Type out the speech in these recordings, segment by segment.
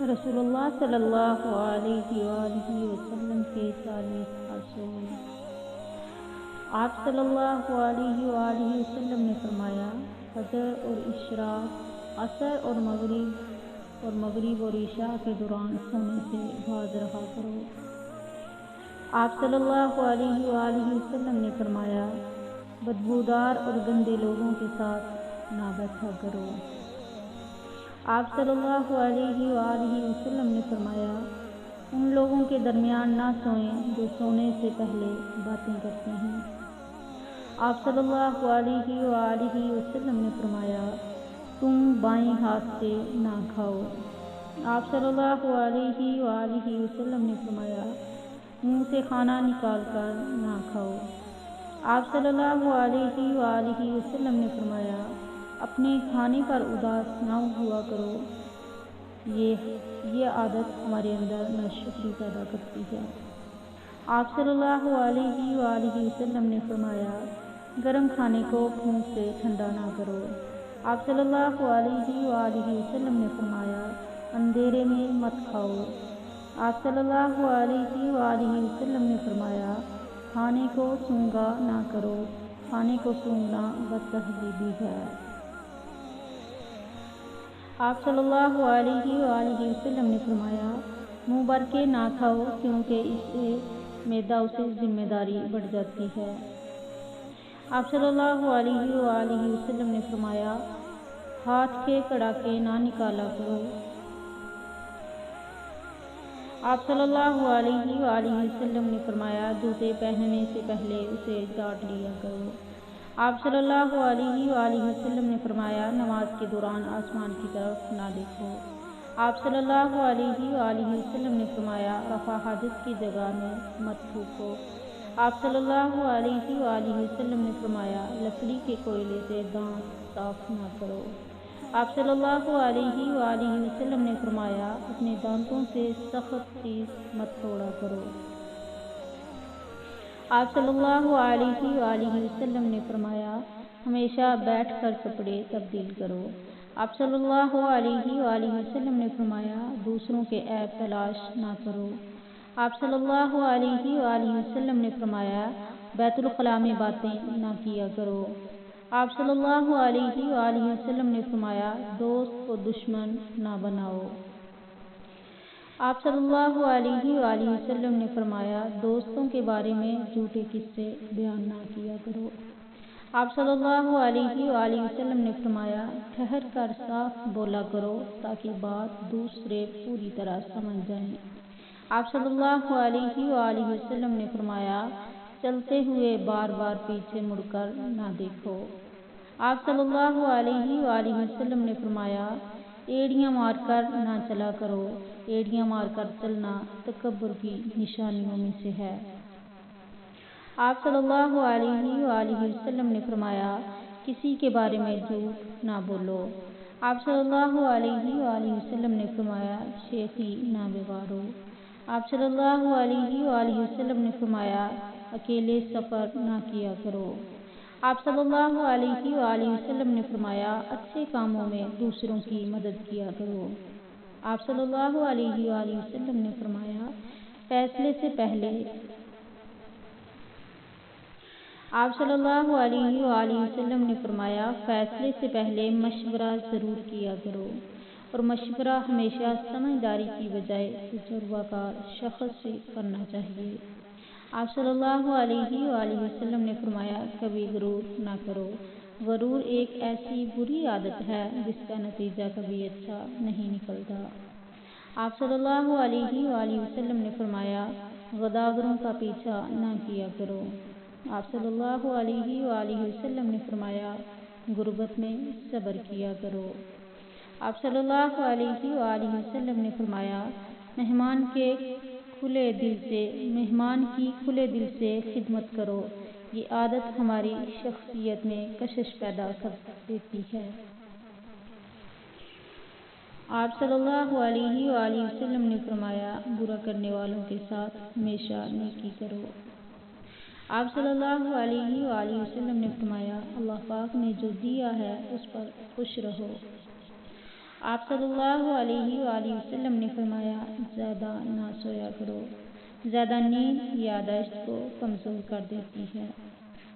رسول اللہ صلی اللہ علیہ وآلہ وسلم کے 40 اصول۔ آپ صلی اللہ علیہ وآلہ وسلم نے فرمایا، فجر اور اشراق، عصر اور مغرب اور عشاء کے دوران سونے سے باز رہا کرو۔ آپ صلی اللہ علیہ وآلہ وسلم نے فرمایا، بدبودار اور گندے لوگوں کے ساتھ نہ بیٹھا کرو۔ آپ صلی اللہ علیہ وآلہ وسلم نے فرمایا، ان لوگوں کے درمیان نہ سوئیں جو سونے سے پہلے باتیں کرتے ہیں۔ آپ صلی اللہ علیہ وآلہ وسلم نے فرمایا، تم بائیں ہاتھ سے نہ کھاؤ۔ آپ صلی اللہ علیہ وآلہ وسلم نے فرمایا، منہ سے کھانا نکال کر نہ کھاؤ۔ آپ صلی اللہ علیہ وآلہ وسلم نے فرمایا، اپنے کھانے پر اداس نہ ہوا کرو، یہ عادت ہمارے اندر ناشکری پیدا کرتی ہے۔ آپ صلی اللہ علیہ وآلہ وسلم نے فرمایا، گرم کھانے کو پھونک سے ٹھنڈا نہ کرو۔ آپ صلی اللہ علیہ وآلہ وسلم نے فرمایا، اندھیرے میں مت کھاؤ۔ آپ صلی اللہ علیہ وآلہ وسلم نے فرمایا، کھانے کو سونگھا نہ کرو، کھانے کو سونگھنا بدتہذیبی ہے۔ آپ صلی اللہ علیہ وآلہ وسلم نے فرمایا، منہ بھر کے نہ کھاؤ کیونکہ اس سے معدہ سے ذمہ داری بڑھ جاتی ہے۔ آپ صلی اللہ علیہ وآلہ وسلم نے فرمایا، ہاتھ کے کڑاکے نہ نکالا کرو۔ آپ صلی اللہ علیہ وآلہ وسلم نے فرمایا، جوتے پہننے سے پہلے اسے چاٹ لیا کرو۔ آپ صلی اللہ علیہ وآلہ وسلم نے فرمایا، نماز کے دوران آسمان کی طرف نہ دیکھو۔ آپ صلی اللہ علیہ وآلہ وسلم نے فرمایا، رفع حاجت کی جگہ میں مت تھوکو۔ آپ صلی اللہ علیہ وآلہ وسلم نے فرمایا، لکڑی کے کوئلے سے دانت صاف نہ کرو۔ آپ صلی اللہ علیہ وآلہ وسلم نے فرمایا، اپنے دانتوں سے سخت چیز مت توڑا کرو۔ آپ صلی اللہ علیہ وآلہ وسلم نے فرمایا، ہمیشہ بیٹھ کر کپڑے تبدیل کرو۔ آپ صلی اللہ علیہ وآلہ وسلم نے فرمایا، دوسروں کے عیب تلاش نہ کرو۔ آپ صلی اللہ علیہ وآلہ وسلم نے فرمایا، بیت الخلاء میں باتیں نہ کیا کرو۔ آپ صلی اللہ علیہ وآلہ وسلم نے فرمایا، دوست کو دشمن نہ بناؤ۔ آپ صلی اللہ علیہ وآلہ وسلم نے فرمایا، دوستوں کے بارے میں جھوٹے قصے بیان نہ کیا کرو۔ آپ صلی اللہ علیہ وآلہ وسلم نے فرمایا، ٹھہر کر صاف بولا کرو تاکہ بات دوسرے پوری طرح سمجھ جائیں۔ آپ صلی اللہ علیہ وآلہ وسلم نے فرمایا، چلتے ہوئے بار بار پیچھے مڑ کر نہ دیکھو۔ آپ صلی اللہ علیہ وآلہ وسلم نے فرمایا، ایڑیاں مار کر نہ چلا کرو، ایڑیاں مار کر چلنا تکبر کی نشانیوں میں سے ہے۔ آپ صلی اللہ علیہ وآلہ وسلم نے فرمایا، کسی کے بارے میں جھوٹ نہ بولو۔ آپ صلی اللہ علیہ وآلہ وسلم نے فرمایا، شیخی نہ بگاڑو۔ آپ صلی اللہ علیہ وآلہ وسلم نے فرمایا، اکیلے سفر نہ کیا کرو۔ آپ صلی اللہ علیہ وآلہ وسلم نے فرمایا، اچھے کاموں میں دوسروں کی مدد کیا کرو۔ آپ صلی اللہ علیہ وآلہ وسلم نے فرمایا، فیصلے سے پہلے آپ صلی اللہ علیہ وآلہ وسلم نے فرمایا، فیصلے سے پہلے مشورہ ضرور کیا کرو، اور مشورہ ہمیشہ سمجھداری کی بجائے تجربہ کار شخص سے کرنا چاہیے۔ آپ صلی اللہ علیہ وآلہ وسلم نے فرمایا، کبھی غرور نہ کرو، غرور ایک ایسی بری عادت ہے جس کا نتیجہ کبھی اچھا نہیں نکلتا۔ آپ صلی اللہ علیہ وآلہ وسلم نے فرمایا، غداروں کا پیچھا نہ کیا کرو۔ آپ صلی اللہ علیہ وآلہ وسلم نے فرمایا، غربت میں صبر کیا کرو۔ آپ صلی اللہ علیہ وآلہ وسلم نے فرمایا، مہمان کی کھلے دل سے خدمت کرو، یہ عادت ہماری شخصیت میں کشش پیدا کر دیتی ہے۔ آپ صلی اللہ علیہ وآلہ وسلم نے فرمایا، برا کرنے والوں کے ساتھ ہمیشہ نیکی کرو۔ آپ صلی اللہ علیہ وآلہ وسلم نے فرمایا، اللہ پاک نے جو دیا ہے اس پر خوش رہو۔ آپ صلی اللہ علیہ وآلہ وسلم نے فرمایا زیادہ نہ سویا کرو، زیادہ نیند یادداشت کو کمزور کر دیتی ہے۔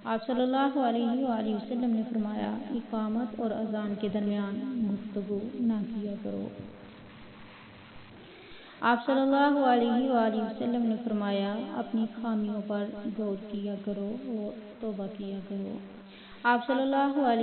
آپ صلی اللہ علیہ وآلہ وسلم نے فرمایا اقامت اور اذان کے درمیان گفتگو نہ کیا کرو۔ آپ صلی اللہ علیہ وآلہ وسلم نے فرمایا اپنی خامیوں پر غور کیا کرو اور توبہ کیا کرو۔ آپ صلی اللہ علیہ